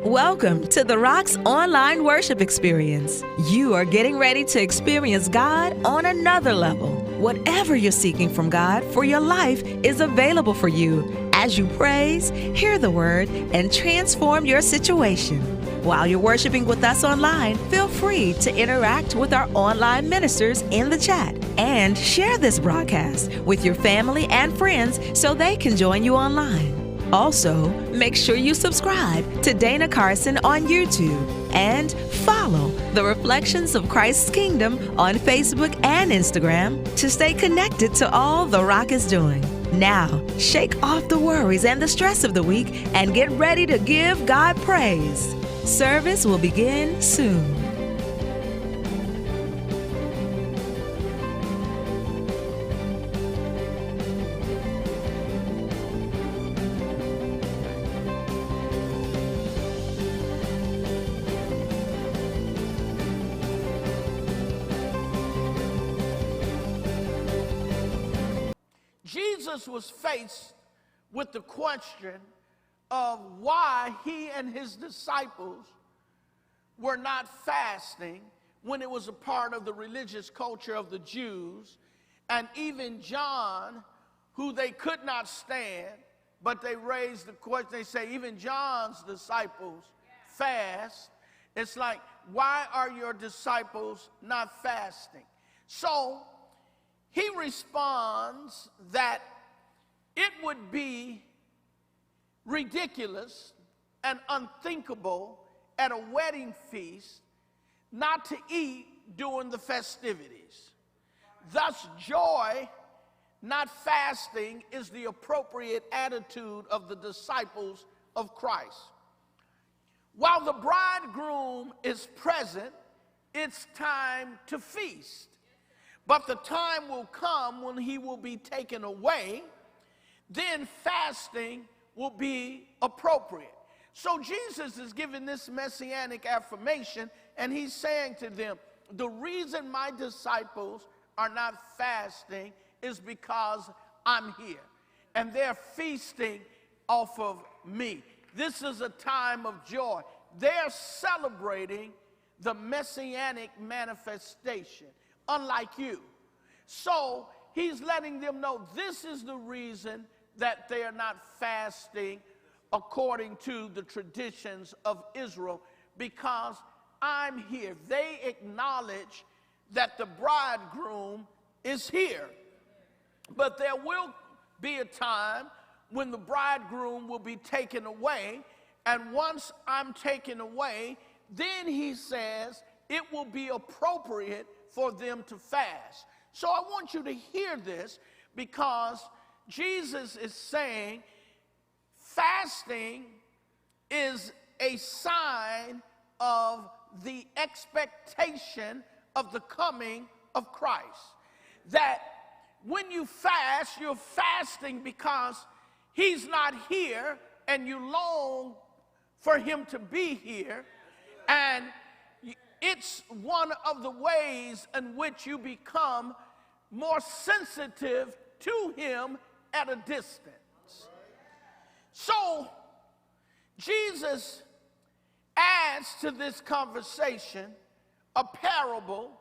Welcome to the ROCK's online worship experience. You are getting ready to experience God on another level. Whatever you're seeking from God for your life is available for you as you praise, hear the word, and transform your situation. While you're worshiping with us online, feel free to interact with our online ministers in the chat and share this broadcast with your family and friends so they can join you online. Also, make sure you subscribe to Dana Carson on YouTube and follow the Reflections of Christ's Kingdom on Facebook and Instagram to stay connected to all the Rock is doing. Now, shake off the worries and the stress of the week and get ready to give God praise. Service will begin soon. Jesus was faced with the question of why he and his disciples were not fasting when it was a part of the religious culture of the Jews, and even John, who they could not stand, but they raised the question. They say even John's disciples fast. It's like, why are your disciples not fasting? So he responds that it would be ridiculous and unthinkable at a wedding feast not to eat during the festivities. Thus, joy, not fasting, is the appropriate attitude of the disciples of Christ. While the bridegroom is present, it's time to feast. But the time will come when he will be taken away, then fasting will be appropriate. So Jesus is giving this messianic affirmation, and he's saying to them, the reason my disciples are not fasting is because I'm here, and they're feasting off of me. This is a time of joy. They're celebrating the messianic manifestation, unlike you. So he's letting them know this is the reason that they are not fasting according to the traditions of Israel, because I'm here. They acknowledge that the bridegroom is here. But there will be a time when the bridegroom will be taken away, and once I'm taken away, then he says it will be appropriate for them to fast. So I want you to hear this, because Jesus is saying fasting is a sign of the expectation of the coming of Christ. That when you fast, you're fasting because he's not here and you long for him to be here. And it's one of the ways in which you become more sensitive to him at a distance. So Jesus adds to this conversation a parable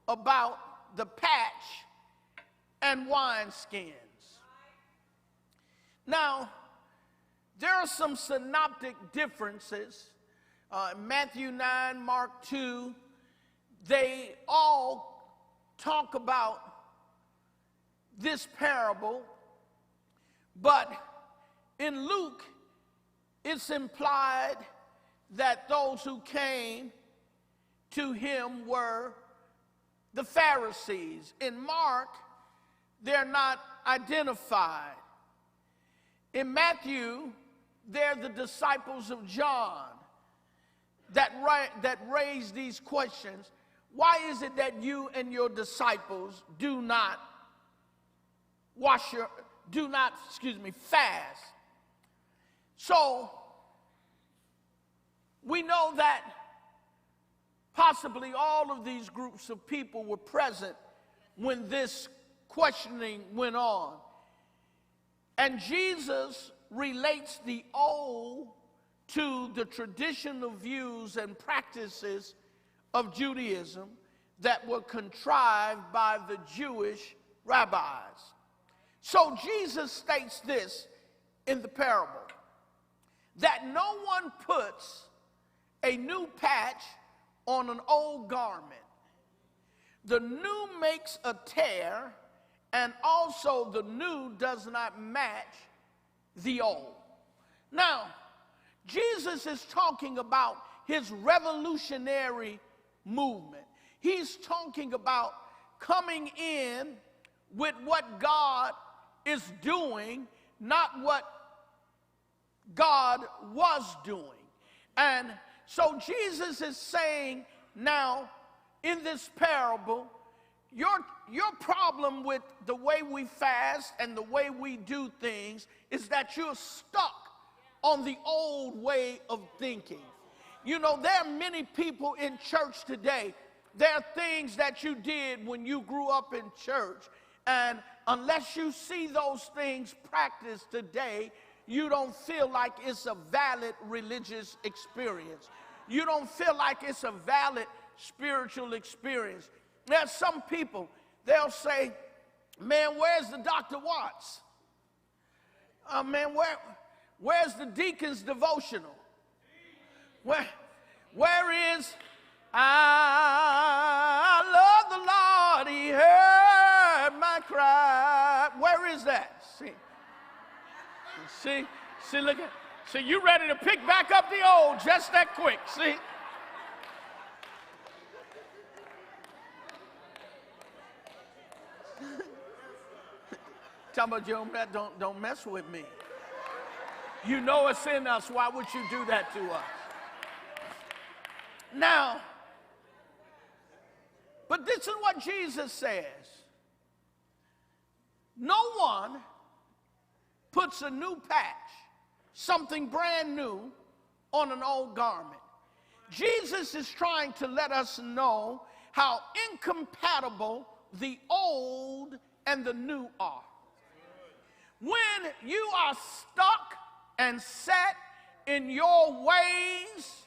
about the patch and wineskins. Now, there are some synoptic differences. Matthew 9, Mark 2, they all talk about this parable, but in Luke, it's implied that those who came to him were the Pharisees. In Mark, they're not identified. In Matthew, they're the disciples of John that raise these questions. Why is it that you and your disciples do not fast? So we know that possibly all of these groups of people were present when this questioning went on. And Jesus relates the old to the traditional views and practices of Judaism that were contrived by the Jewish rabbis. So Jesus states this in the parable, that no one puts a new patch on an old garment. The new makes a tear, and also the new does not match the old. Now, Jesus is talking about his revolutionary movement. He's talking about coming in with what God is doing, not what God was doing. And so Jesus is saying now in this parable, your problem with the way we fast and the way we do things is that you're stuck on the old way of thinking. You know, there are many people in church today. There are things that you did when you grew up in church, and unless you see those things practiced today, you don't feel like it's a valid religious experience. You don't feel like it's a valid spiritual experience. There's some people, they'll say, man, where's the Dr. Watts? Man, where's the deacon's devotional? Where is, I love the Lord, he heard my cry. Where is that? See, look at, see, you ready to pick back up the old just that quick, see? Talking about you don't mess with me. You know it's in us. Why would you do that to us? Now, but this is what Jesus says. No one puts a new patch, something brand new, on an old garment. Jesus is trying to let us know how incompatible the old and the new are. When you are stuck and set in your ways,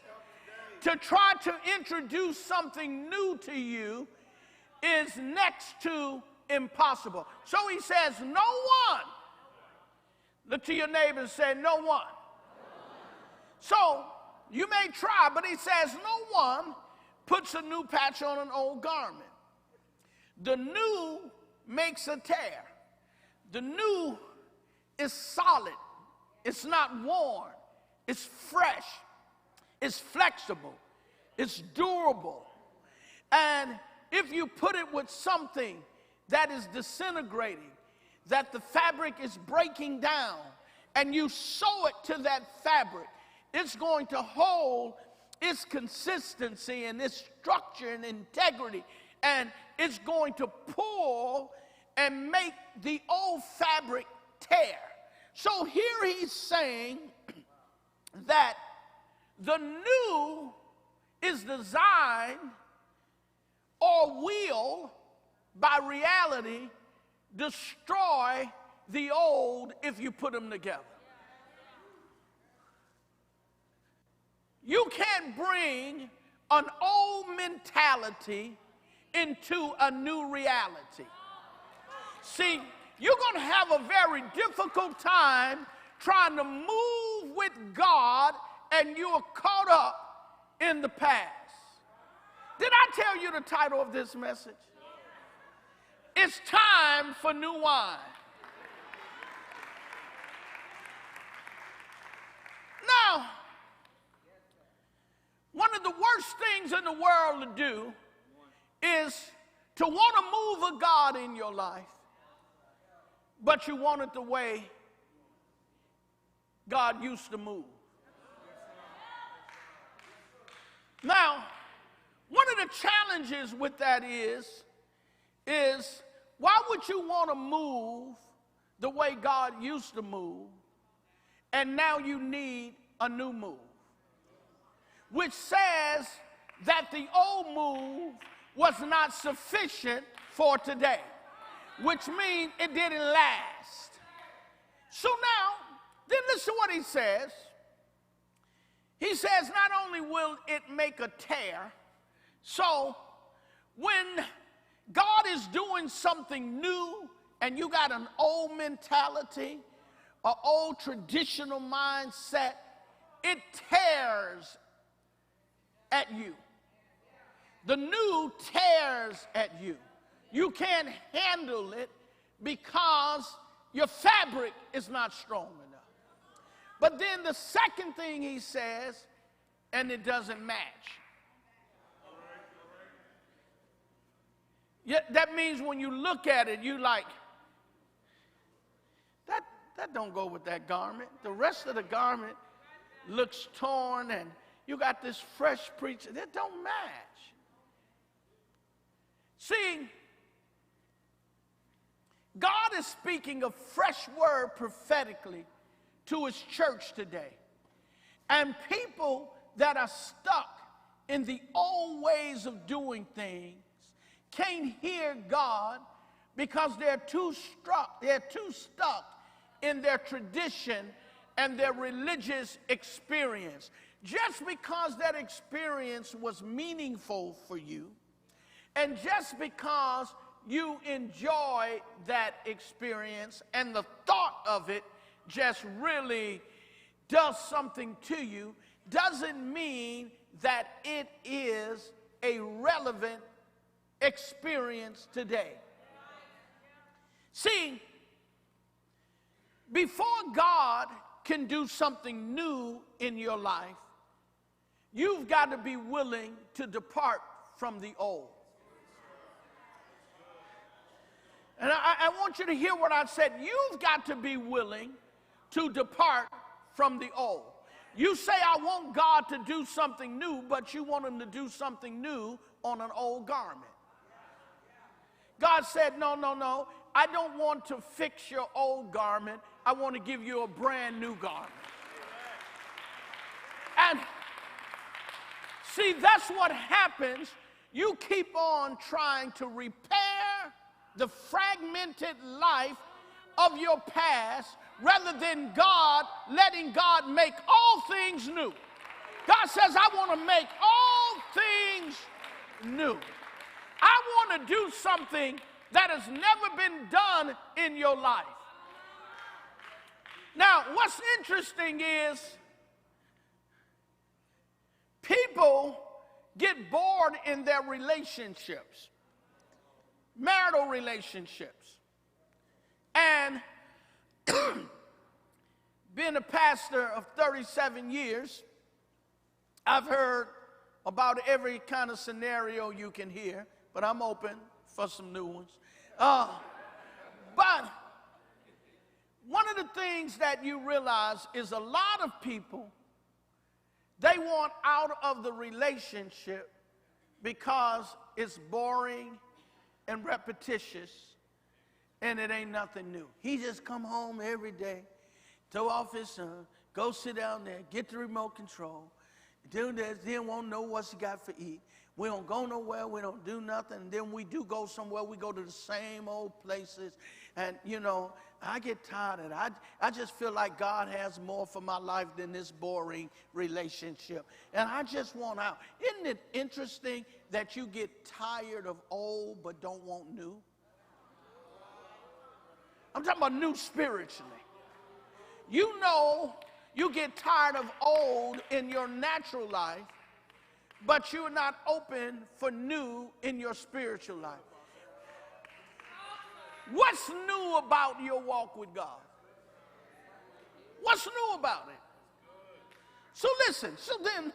to try to introduce something new to you is next to impossible. So he says, no one. Look to your neighbor and say, no one. So you may try, but he says, no one puts a new patch on an old garment. The new makes a tear. The new is solid. It's not worn. It's fresh. It's flexible. It's durable. And if you put it with something that is disintegrating, that the fabric is breaking down, and you sew it to that fabric, it's going to hold its consistency and its structure and integrity, and it's going to pull and make the old fabric tear. So here he's saying that the new is designed or will, by reality, destroy the old if you put them together. You can't bring an old mentality into a new reality. See, you're going to have a very difficult time trying to move with God, and you're caught up in the past. Did I tell you the title of this message? It's time for new wine. Now, one of the worst things in the world to do is to want to move a God in your life, but you want it the way God used to move. Now, one of the challenges with that is why would you want to move the way God used to move, and now you need a new move? Which says that the old move was not sufficient for today, which means it didn't last. So now, then listen to what he says. He says not only will it make a tear, so when God is doing something new and you got an old mentality, an old traditional mindset, it tears at you. The new tears at you. You can't handle it because your fabric is not strong enough. But then the second thing he says, and it doesn't match. Yeah, that means when you look at it, you like, that don't go with that garment. The rest of the garment looks torn, and you got this fresh preacher. That don't match. See, God is speaking a fresh word prophetically to his church today. And people that are stuck in the old ways of doing things can't hear God because they're too stuck in their tradition and their religious experience. Just because that experience was meaningful for you, and just because you enjoy that experience and the thought of it just really does something to you, doesn't mean that it is a relevant experience today. See, before God can do something new in your life, you've got to be willing to depart from the old. And I want you to hear what I said. You've got to be willing to depart from the old. You say, I want God to do something new, but you want him to do something new on an old garment. God said, no. I don't want to fix your old garment. I want to give you a brand new garment. And see, that's what happens. You keep on trying to repair the fragmented life of your past rather than God letting God make all things new. God says, I want to make all things new. I want to do something that has never been done in your life. Now, what's interesting is people get bored in their relationships, marital relationships. And being a pastor of 37 years, I've heard about every kind of scenario you can hear, but I'm open for some new ones. But one of the things that you realize is a lot of people, they want out of the relationship because it's boring and repetitious and it ain't nothing new. He just come home every day, throw off his son, go sit down there, get the remote control, do this, then won't know what he got for eat. We don't go nowhere, we don't do nothing, and then we do go somewhere, we go to the same old places, and you know, I get tired of it. I just feel like God has more for my life than this boring relationship, and I just want out. Isn't it interesting that you get tired of old but don't want new? I'm talking about new spiritually. You know, you get tired of old in your natural life, but you're not open for new in your spiritual life. What's new about your walk with God? What's new about it? So listen, so then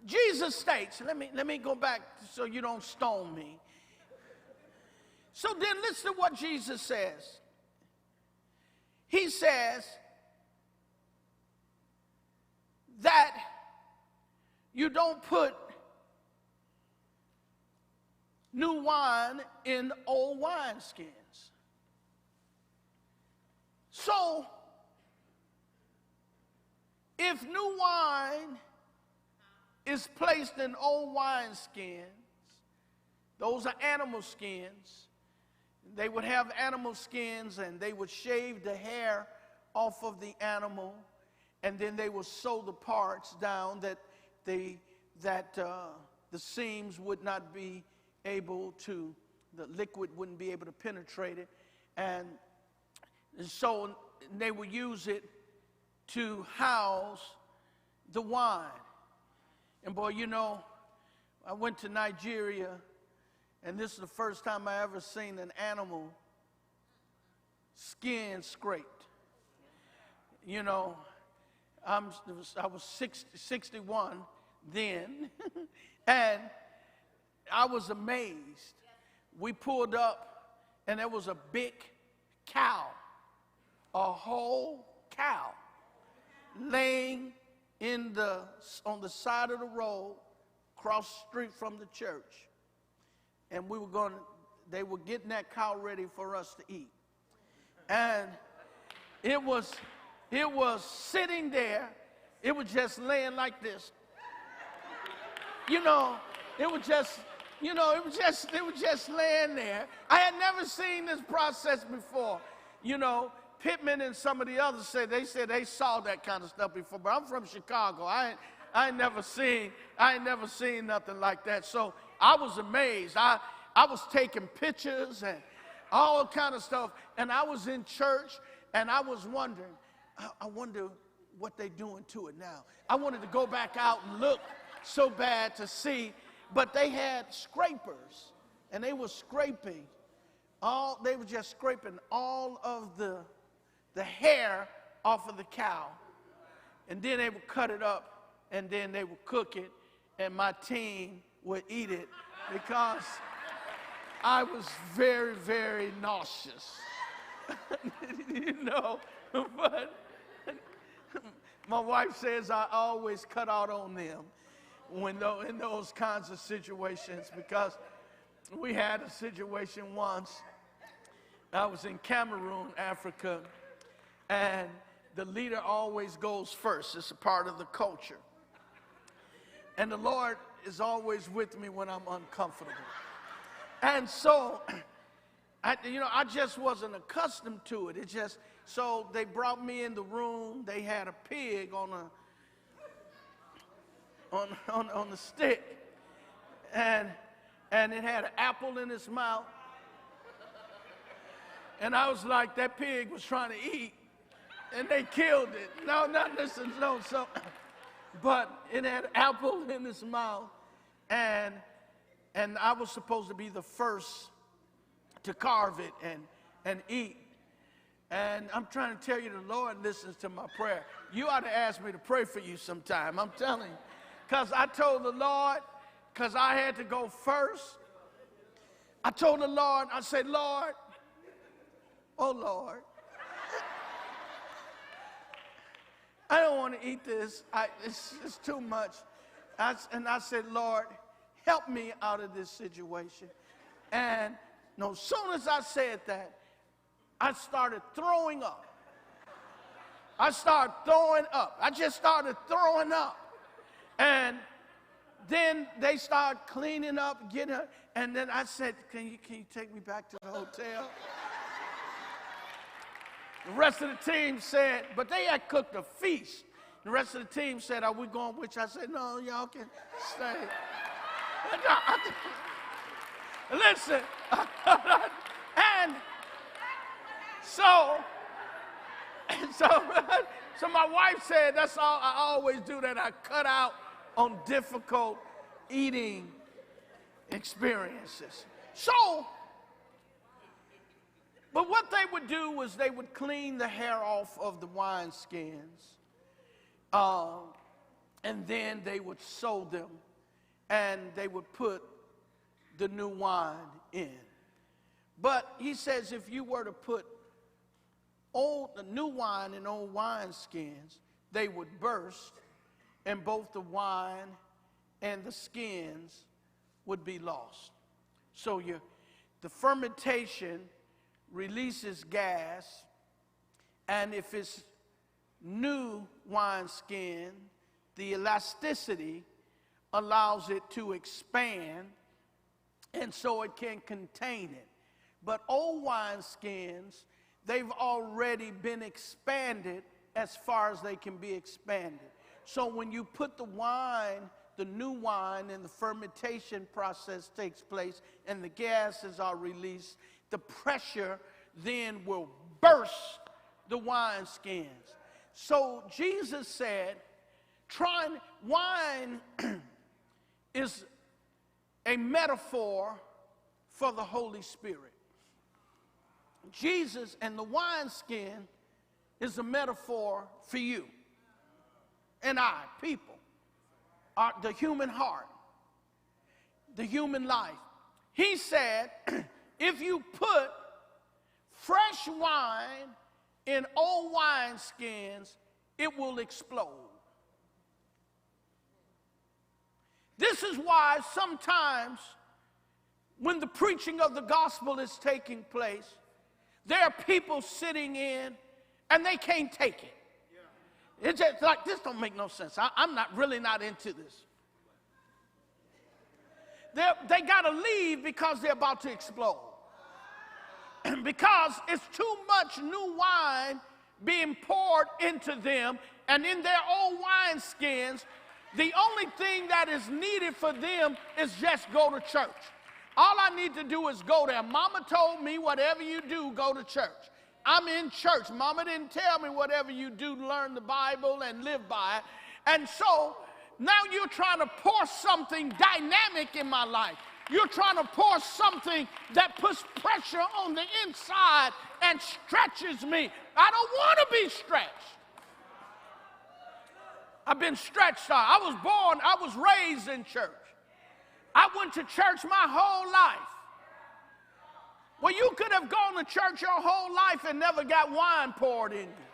Jesus states, let me go back so you don't stone me. So then listen to what Jesus says. He says that you don't put new wine in old wineskins. So, if new wine is placed in old wineskins, those are animal skins. They would have animal skins and they would shave the hair off of the animal and then they will sew the parts down that the seams would not be able to, the liquid wouldn't be able to penetrate it, and so they would use it to house the wine. And boy, you know, I went to Nigeria, and this is the first time I ever seen an animal skin scraped. You know, I was 61 then, and I was amazed. We pulled up, and there was a big cow, a whole cow, laying on the side of the road, across the street from the church. And they were getting that cow ready for us to eat. And it was sitting there. It was just laying like this. You know, it was just laying there. I had never seen this process before. You know, Pittman and some of the others said they saw that kind of stuff before, but I'm from Chicago. I ain't never seen nothing like that. So I was amazed. I was taking pictures and all kind of stuff, and I was in church, and I was wondering, I wonder what they doing to it now. I wanted to go back out and look so bad to see, but they had scrapers, and they were scraping they were just scraping all of the hair off of the cow, and then they would cut it up, and then they would cook it, and my team would eat it because I was very, very nauseous. You know, but my wife says I always cut out on them in those kinds of situations, because we had a situation once. I was in Cameroon, Africa, and the leader always goes first. It's a part of the culture. And the Lord is always with me when I'm uncomfortable. And so, I just wasn't accustomed to it. So they brought me in the room. They had a pig on the stick, and it had an apple in its mouth. And I was like, that pig was trying to eat, and they killed it. But it had an apple in its mouth, and I was supposed to be the first to carve it and eat. And I'm trying to tell you, the Lord listens to my prayer. You ought to ask me to pray for you sometime, I'm telling you. Because I told the Lord, because I had to go first, I told the Lord, I said, Lord, oh Lord, I don't want to eat this. It's too much. And I said, Lord, help me out of this situation. And as soon as I said that, I started throwing up. I just started throwing up. And then they started cleaning up, getting her. And then I said, can you take me back to the hotel? The rest of the team said, but they had cooked a feast. The rest of the team said, are we going with you? I said, no, y'all can stay. Listen. And so my wife said, that's all I always do, that I cut out on difficult eating experiences. But what they would do was they would clean the hair off of the wineskins, and then they would sew them, and they would put the new wine in. But he says if you were to put the new wine in old wineskins, they would burst, and both the wine and the skins would be lost. So the fermentation releases gas, and if it's new wineskin, the elasticity allows it to expand, and so it can contain it. But old wineskins, they've already been expanded as far as they can be expanded. So when you put the wine, the new wine, and the fermentation process takes place and the gases are released, the pressure then will burst the wineskins. So Jesus said, wine is a metaphor for the Holy Spirit. Jesus and the wineskin is a metaphor for you and I, people, the human heart, the human life. He said, if you put fresh wine in old wineskins, it will explode. This is why sometimes when the preaching of the gospel is taking place, there are people sitting in and they can't take it. It's just like, this don't make no sense. I'm really not into this. They got to leave because they're about to explode. Because it's too much new wine being poured into them, and in their old wineskins, the only thing that is needed for them is just go to church. All I need to do is go there. Mama told me, whatever you do, go to church. I'm in church. Mama didn't tell me whatever you do, learn the Bible and live by it. And so now you're trying to pour something dynamic in my life. You're trying to pour something that puts pressure on the inside and stretches me. I don't want to be stretched. I've been stretched out. I was raised in church. I went to church my whole life. Well, you could have gone to church your whole life and never got wine poured in you.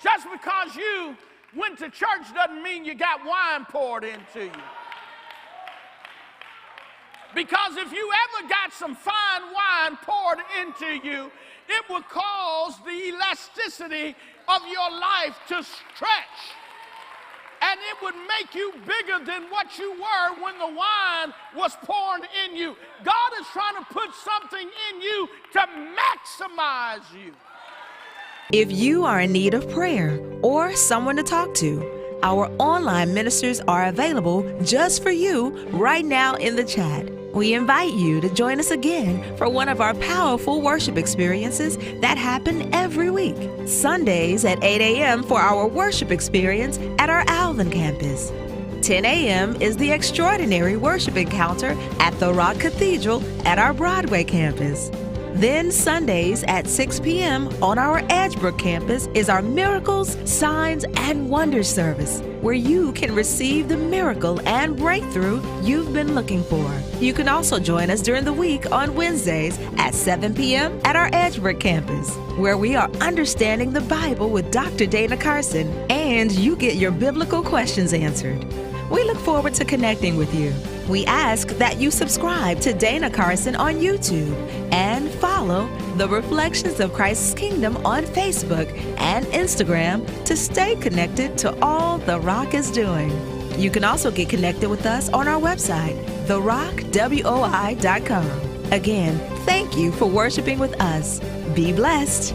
Just because you went to church doesn't mean you got wine poured into you. Because if you ever got some fine wine poured into you, it would cause the elasticity of your life to stretch. And it would make you bigger than what you were when the wine was poured in you. God is trying to put something in you to maximize you. If you are in need of prayer or someone to talk to, our online ministers are available just for you right now in the chat. We invite you to join us again for one of our powerful worship experiences that happen every week. Sundays at 8 a.m. for our worship experience at our Alvin campus. 10 a.m. is the Extraordinary Worship Encounter at the ROCK Cathedral at our Broadway campus. Then Sundays at 6 p.m. on our Edgebrook campus is our Miracles, Signs, and Wonders service, where you can receive the miracle and breakthrough you've been looking for. You can also join us during the week on Wednesdays at 7 p.m. at our Edgebrook campus, where we are understanding the Bible with Dr. Dana Carson, and you get your biblical questions answered. We look forward to connecting with you. We ask that you subscribe to Dana Carson on YouTube and follow the Reflections of Christ's Kingdom on Facebook and Instagram to stay connected to all the Rock is doing. You can also get connected with us on our website, therockwoi.com. Again, thank you for worshiping with us. Be blessed.